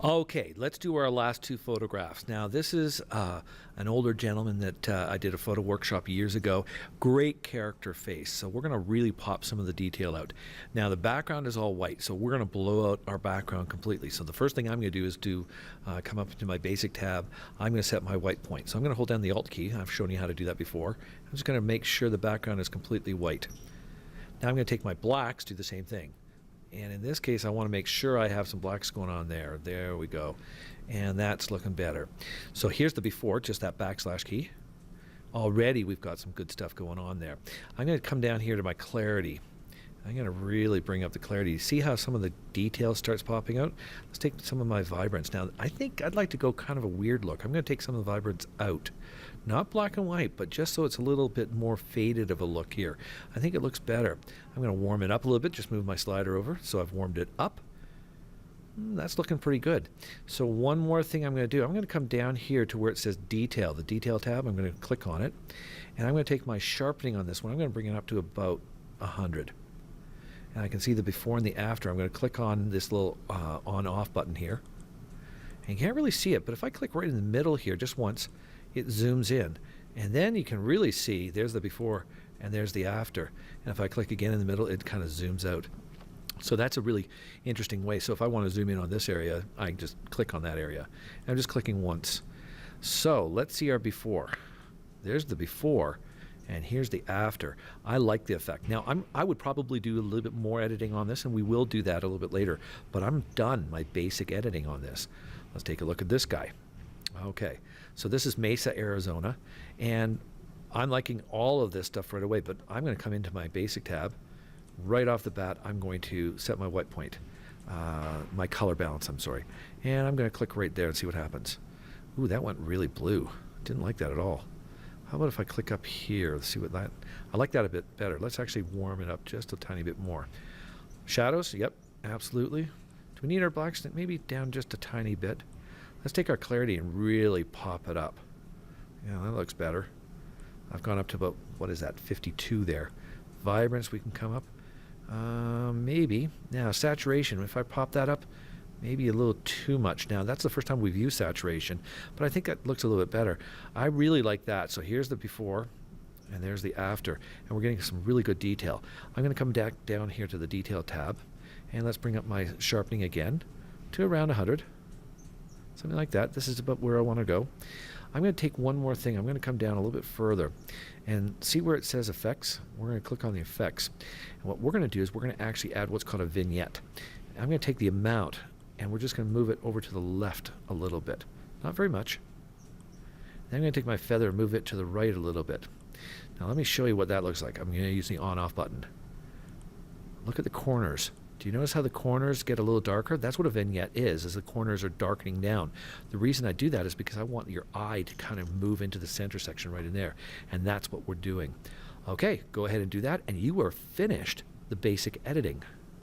Okay, let's do our last two photographs. Now, this is an older gentleman that I did a photo workshop years ago. Great character face. So we're going to really pop some of the detail out. Now, the background is all white, so we're going to blow out our background completely. So the first thing I'm going to do is come up to my basic tab. I'm going to set my white point. So I'm going to hold down the Alt key. I've shown you how to do that before. I'm just going to make sure the background is completely white. Now I'm going to take my blacks, do the same thing. And in this case, I want to make sure I have some blacks going on there. There we go. And that's looking better. So here's the before, just that backslash key. Already we've got some good stuff going on there. I'm going to come down here to my clarity. I'm going to really bring up the clarity. See how some of the detail starts popping out? Let's take some of my vibrance. Now, I think I'd like to go kind of a weird look. I'm going to take some of the vibrance out. Not black and white, but just so it's a little bit more faded of a look here. I think it looks better. I'm going to warm it up a little bit. Just move my slider over. So I've warmed it up. That's looking pretty good. So one more thing I'm going to do. I'm going to come down here to where it says detail, the detail tab. I'm going to click on it. And I'm going to take my sharpening on this one. I'm going to bring it up to about 100. And I can see the before and the after. I'm going to click on this little on-off button here. And you can't really see it, but if I click right in the middle here just once, it zooms in. And then you can really see, there's the before and there's the after. And if I click again in the middle, it kind of zooms out. So that's a really interesting way. So if I want to zoom in on this area, I just click on that area. And I'm just clicking once. So let's see our before. There's the before. And here's the after. I like the effect. Now, I would probably do a little bit more editing on this, and we will do that a little bit later. But I'm done my basic editing on this. Let's take a look at this guy. Okay, so this is Mesa, Arizona. And I'm liking all of this stuff right away, but I'm going to come into my basic tab. Right off the bat, I'm going to set my white point, my color balance, I'm sorry. And I'm going to click right there and see what happens. Ooh, that went really blue. Didn't like that at all. How about if I click up here? Let's see what that... I like that a bit better. Let's actually warm it up just a tiny bit more. Shadows? Yep, absolutely. Do we need our blacks maybe down just a tiny bit? Let's take our clarity and really pop it up. Yeah, that looks better. I've gone up to about, what is that, 52 there. Vibrance, we can come up. Maybe. Now, saturation, if I pop that up, maybe a little too much. Now, that's the first time we've used saturation, but I think that looks a little bit better. I really like that. So here's the before, and there's the after, and we're getting some really good detail. I'm going to come back down here to the detail tab, and let's bring up my sharpening again to around 100, something like that. This is about where I want to go. I'm going to take one more thing. I'm going to come down a little bit further and see where it says effects. We're going to click on the effects. And what we're going to do is we're going to actually add what's called a vignette. I'm going to take the amount, and we're just going to move it over to the left a little bit. Not very much. Then I'm going to take my feather and move it to the right a little bit. Now let me show you what that looks like. I'm going to use the on-off button. Look at the corners. Do you notice how the corners get a little darker? That's what a vignette is the corners are darkening down. The reason I do that is because I want your eye to kind of move into the center section right in there. And that's what we're doing. Okay, go ahead and do that, and you are finished the basic editing.